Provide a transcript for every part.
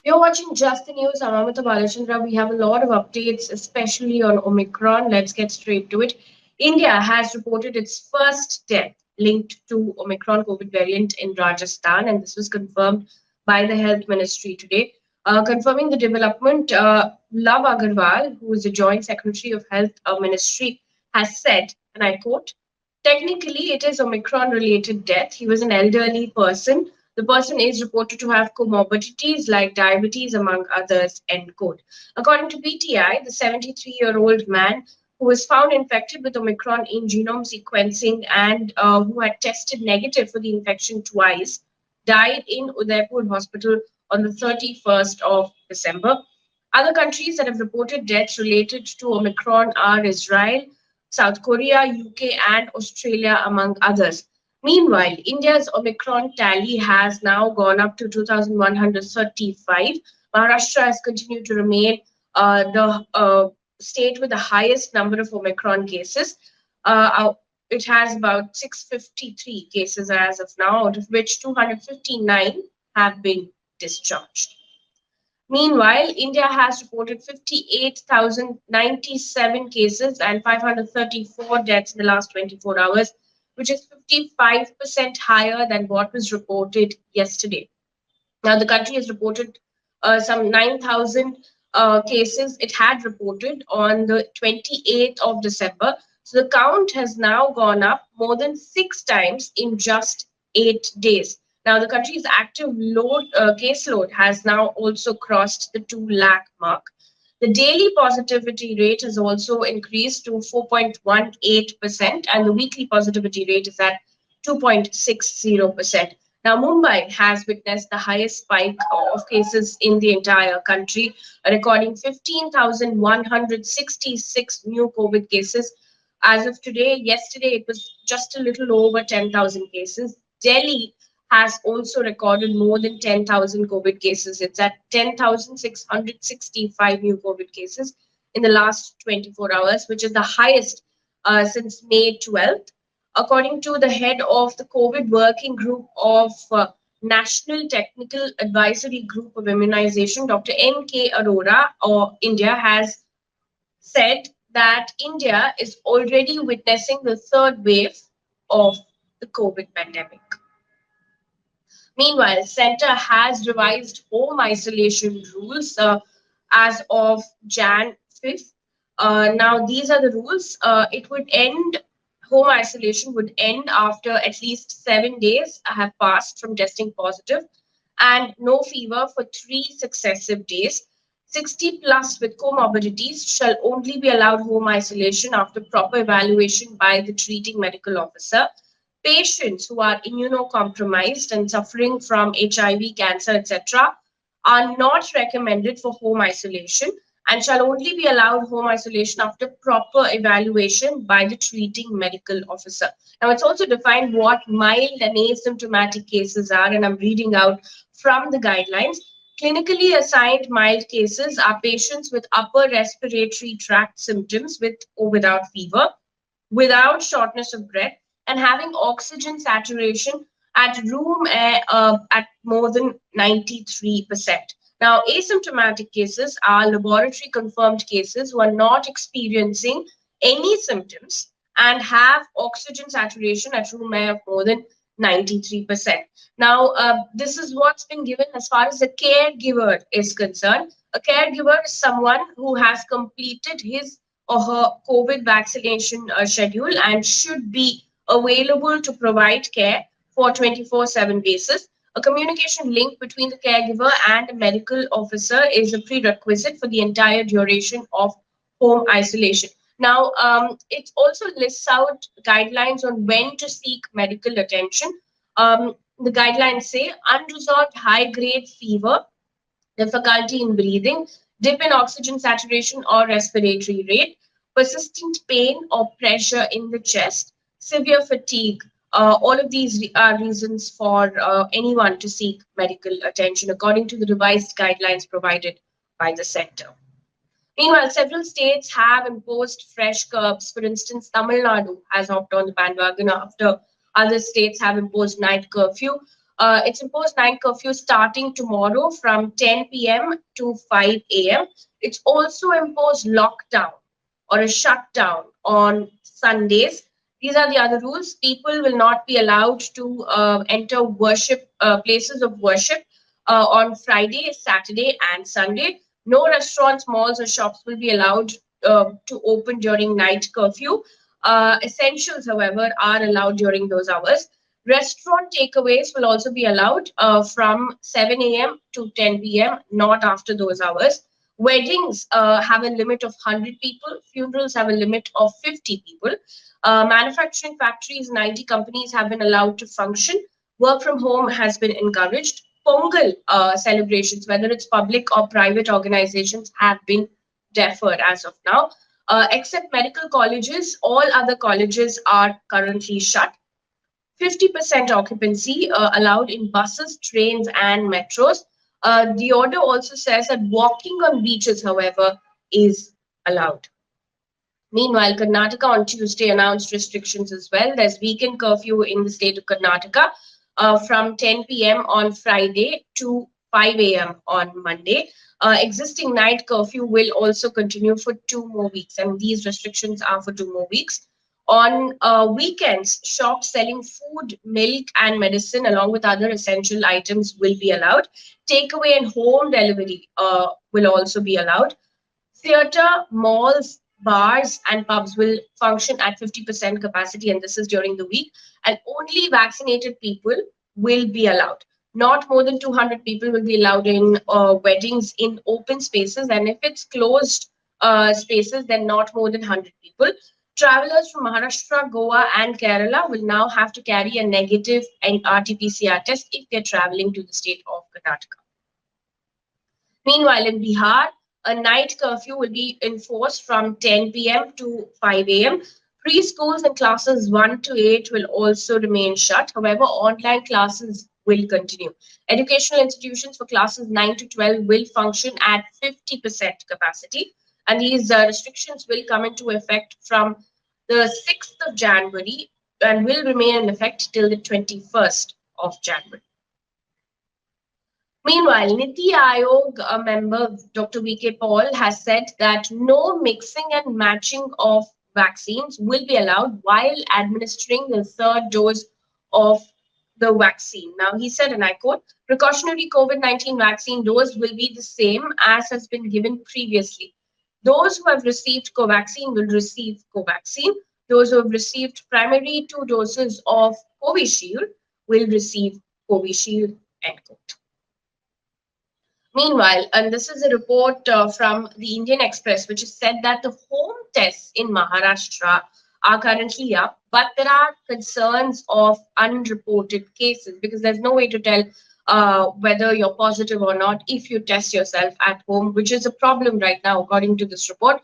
You're watching Just the News. I'm Amita Balachandra. We have a lot of updates, especially on Omicron. Let's get straight to it. India has reported its first death linked to Omicron COVID variant in Rajasthan, and this was confirmed by the Health Ministry today. Confirming the development, Love Agarwal, who is the Joint Secretary of Health Ministry, has said, and I quote, technically, it is Omicron related death. He was an elderly person. The person is reported to have comorbidities like diabetes, among others. End quote. According to PTI, the 73-year-old man who was found infected with Omicron in genome sequencing and who had tested negative for the infection twice died in Udaipur Hospital on the 31st of December. Other countries that have reported deaths related to Omicron are Israel, South Korea, UK, and Australia, among others. Meanwhile, India's Omicron tally has now gone up to 2,135. Maharashtra has continued to remain the state with the highest number of Omicron cases. It has about 653 cases as of now, out of which 259 have been discharged. Meanwhile, India has reported 58,097 cases and 534 deaths in the last 24 hours, which is 55% higher than what was reported yesterday. Now, the country has reported some 9,000 cases it had reported on the 28th of December. So the count has now gone up more than 6 times in just 8 days. Now, the country's active caseload has now also crossed the 2 lakh mark. The daily positivity rate has also increased to 4.18%, and the weekly positivity rate is at 2.60%. Now, Mumbai has witnessed the highest spike of cases in the entire country, recording 15,166 new COVID cases. As of today, yesterday it was just a little over 10,000 cases. Delhi has also recorded more than 10,000 COVID cases. It's at 10,665 new COVID cases in the last 24 hours, which is the highest since May 12th. According to the head of the COVID working group of National Technical Advisory Group of Immunization, Dr. N.K. Arora, India has said that India is already witnessing the third wave of the COVID pandemic. Meanwhile, Centre has revised home isolation rules as of Jan 5th. Now, these are the rules. Home isolation would end after at least 7 days have passed from testing positive and no fever for 3 successive days. 60 plus with comorbidities shall only be allowed home isolation after proper evaluation by the treating medical officer. Patients who are immunocompromised and suffering from HIV, cancer, etc., are not recommended for home isolation and shall only be allowed home isolation after proper evaluation by the treating medical officer. Now, it's also defined what mild and asymptomatic cases are, and I'm reading out from the guidelines. Clinically assigned mild cases are patients with upper respiratory tract symptoms with or without fever, without shortness of breath, and having oxygen saturation at room air at more than 93%. Now, asymptomatic cases are laboratory confirmed cases who are not experiencing any symptoms and have oxygen saturation at room air of more than 93%. Now, this is what's been given as far as the caregiver is concerned. A caregiver is someone who has completed his or her COVID vaccination schedule and should be available to provide care for 24/7 basis. A communication link between the caregiver and a medical officer is a prerequisite for the entire duration of home isolation. Now, it also lists out guidelines on when to seek medical attention. The guidelines say unresolved high grade fever, difficulty in breathing, dip in oxygen saturation or respiratory rate, persistent pain or pressure in the chest, severe fatigue. All of these are reasons for anyone to seek medical attention according to the revised guidelines provided by the center. Meanwhile, several states have imposed fresh curbs. For instance, Tamil Nadu has hopped on the bandwagon after other states have imposed night curfew. It's imposed night curfew starting tomorrow from 10 p.m. to 5 a.m. It's also imposed lockdown or a shutdown on Sundays. These are the other rules. People will not be allowed to enter worship places of worship on Friday, Saturday, and Sunday. No restaurants, malls, or shops will be allowed to open during night curfew. Essentials, however, are allowed during those hours. Restaurant takeaways will also be allowed from 7 a.m. to 10 p.m., not after those hours. Weddings have a limit of 100 people, funerals have a limit of 50 people. Manufacturing factories and IT companies have been allowed to function. Work from home has been encouraged. Pongal celebrations, whether it's public or private organizations, have been deferred as of now. Except medical colleges, all other colleges are currently shut. 50% occupancy allowed in buses, trains, and metros. The order also says that walking on beaches, however, is allowed. Meanwhile, Karnataka on Tuesday announced restrictions as well. There's weekend curfew in the state of Karnataka from 10 p.m. on Friday to 5 a.m. on Monday. Existing night curfew will also continue for 2 more weeks, and these restrictions are for 2 more weeks. On weekends, shops selling food, milk, and medicine, along with other essential items, will be allowed. Takeaway and home delivery will also be allowed. Theatre, malls, bars, and pubs will function at 50% capacity, and this is during the week. And only vaccinated people will be allowed. Not more than 200 people will be allowed in weddings in open spaces, and if it's closed spaces, then not more than 100 people. Travelers from Maharashtra, Goa, and Kerala will now have to carry a negative RT-PCR test if they're traveling to the state of Karnataka. Meanwhile, in Bihar, a night curfew will be enforced from 10 p.m. to 5 a.m. Preschools and classes 1 to 8 will also remain shut. However, online classes will continue. Educational institutions for classes 9 to 12 will function at 50% capacity. And these restrictions will come into effect from the 6th of January and will remain in effect till the 21st of January. Meanwhile, Niti Aayog member Dr. V.K. Paul has said that no mixing and matching of vaccines will be allowed while administering the third dose of the vaccine. Now, he said, and I quote, precautionary COVID-19 vaccine dose will be the same as has been given previously. Those who have received Covaxin will receive Covaxin. Those who have received primary 2 doses of Covishield will receive Covishield, end quote. Meanwhile, and this is a report from the Indian Express, which has said that the home tests in Maharashtra are currently up, but there are concerns of unreported cases because there's no way to tell whether you're positive or not if you test yourself at home, which is a problem right now, according to this report,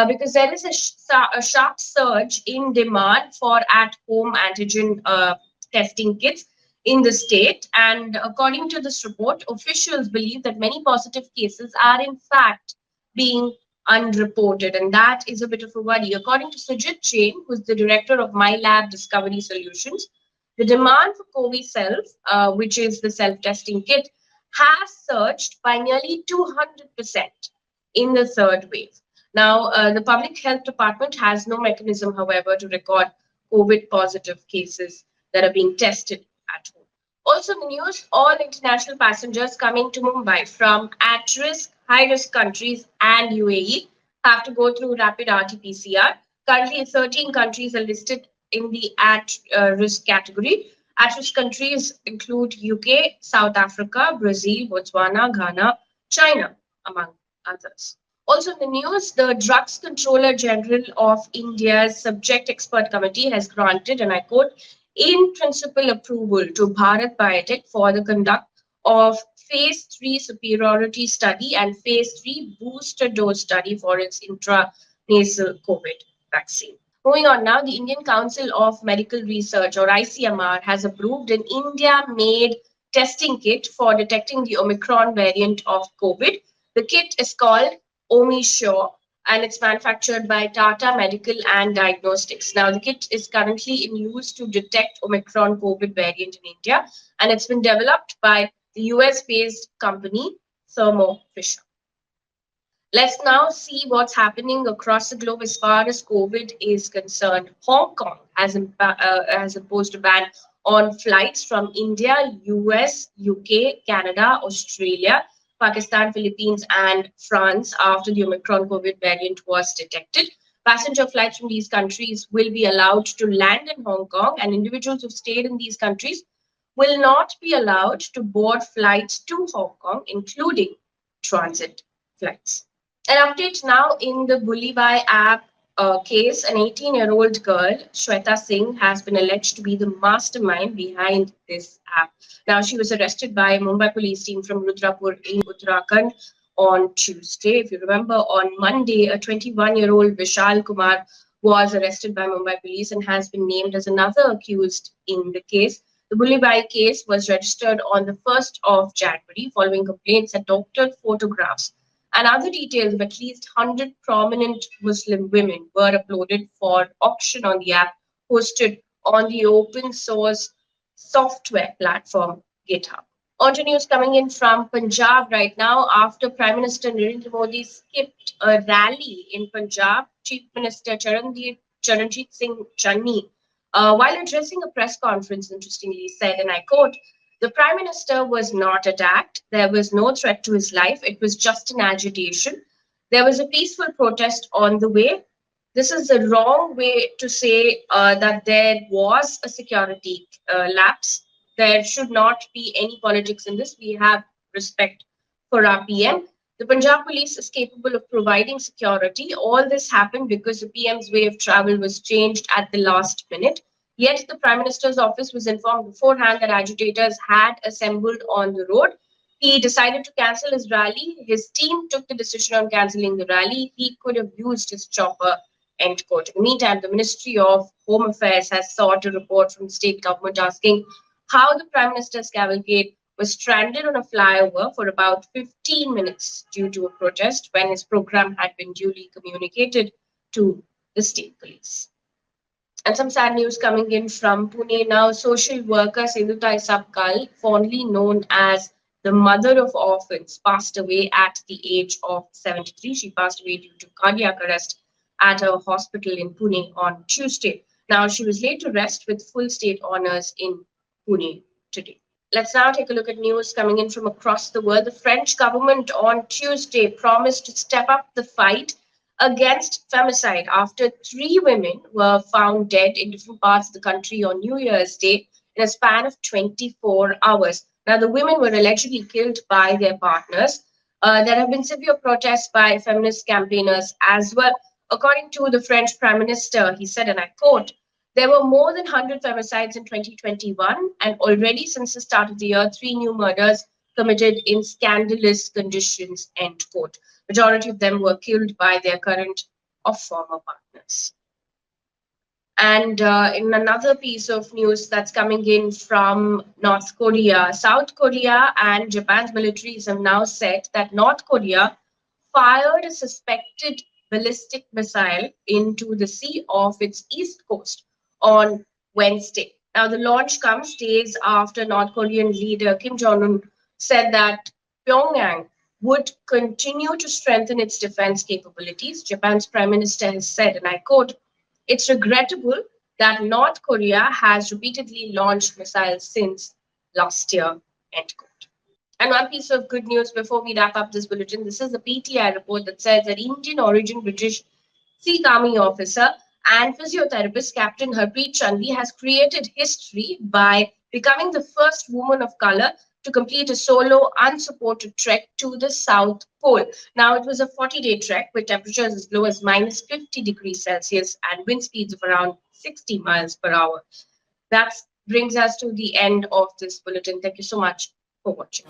because there is a sharp surge in demand for at-home antigen testing kits in the state. And according to this report, officials believe that many positive cases are in fact being unreported, and that is a bit of a worry. According to Sujit Jain, who's the director of My Lab Discovery Solutions, the demand for Coviself, which is the self-testing kit, has surged by nearly 200% in the third wave. Now, the Public Health Department has no mechanism, however, to record COVID positive cases that are being tested at home. Also, in the news, all international passengers coming to Mumbai from at-risk, high-risk countries and UAE have to go through rapid RT-PCR. Currently, 13 countries are listed in the at-risk category. At-risk countries include UK, South Africa, Brazil, Botswana, Ghana, China, among others. Also in the news, the Drugs Controller General of India's Subject Expert Committee has granted, and I quote, in principle approval to Bharat Biotech for the conduct of phase 3 superiority study and phase 3 booster dose study for its intranasal COVID vaccine. Moving on now, the Indian Council of Medical Research, or ICMR, has approved an India-made testing kit for detecting the Omicron variant of COVID. The kit is called OmiSure, and it's manufactured by Tata Medical and Diagnostics. Now, the kit is currently in use to detect Omicron COVID variant in India, and it's been developed by the US-based company Thermo Fisher. Let's now see what's happening across the globe as far as COVID is concerned. Hong Kong has imposed a ban on flights from India, US, UK, Canada, Australia, Pakistan, Philippines, and France after the Omicron COVID variant was detected. Passenger flights from these countries will be allowed to land in Hong Kong, and individuals who've stayed in these countries will not be allowed to board flights to Hong Kong, including transit flights. An update now in the Bully app case. An 18-year-old girl, Shweta Singh, has been alleged to be the mastermind behind this app. Now, she was arrested by a Mumbai police team from Rudrapur in Uttarakhand on Tuesday. If you remember, on Monday, a 21-year-old Vishal Kumar was arrested by Mumbai police and has been named as another accused in the case. The Bully case was registered on the 1st of January following complaints that doctored photographs and other details of at least 100 prominent Muslim women were uploaded for auction on the app hosted on the open source software platform GitHub. On to news coming in from Punjab right now. After Prime Minister Narendra Modi skipped a rally in Punjab, Chief Minister Charanjit Singh Channi, while addressing a press conference, interestingly said, and I quote, "The Prime Minister was not attacked. There was no threat to his life. It was just an agitation. There was a peaceful protest on the way. This is the wrong way to say that there was a security lapse. There should not be any politics in this. We have respect for our PM. The Punjab police is capable of providing security. All this happened because the PM's way of travel was changed at the last minute. Yet the Prime Minister's office was informed beforehand that agitators had assembled on the road. He decided to cancel his rally. His team took the decision on cancelling the rally. He could have used his chopper," end quote. In the meantime, the Ministry of Home Affairs has sought a report from the state government asking how the Prime Minister's cavalcade was stranded on a flyover for about 15 minutes due to a protest when his program had been duly communicated to the state police. And some sad news coming in from Pune now. Social worker Sindhutai Sabkal, fondly known as the mother of orphans, passed away at the age of 73. She passed away due to cardiac arrest at a hospital in Pune on Tuesday. Now, she was laid to rest with full state honors in Pune today. Let's now take a look at news coming in from across the world. The French government on Tuesday promised to step up the fight against femicide after 3 women were found dead in different parts of the country on New Year's Day in a span of 24 hours. Now, the women were allegedly killed by their partners. There have been severe protests by feminist campaigners as well. According to the French Prime Minister, he said, and I quote, "There were more than 100 femicides in 2021, and already since the start of the year, 3 new murders committed in scandalous conditions," end quote. Majority of them were killed by their current or former partners. And in another piece of news that's coming in from North Korea, South Korea and Japan's militaries have now said that North Korea fired a suspected ballistic missile into the sea off its east coast on Wednesday. Now, the launch comes days after North Korean leader Kim Jong-un said that Pyongyang would continue to strengthen its defense capabilities. Japan's prime minister has said, and I quote, "It's regrettable that North Korea has repeatedly launched missiles since last year," end quote. And one piece of good news before we wrap up this bulletin. This is the PTI report that says that Indian origin British Sikh Army officer and physiotherapist Captain Harpreet Chandi has created history by becoming the first woman of color to complete a solo unsupported trek to the South Pole. Now, it was a 40-day trek with temperatures as low as minus 50 degrees Celsius and wind speeds of around 60 miles per hour. That brings us to the end of this bulletin. Thank you so much for watching.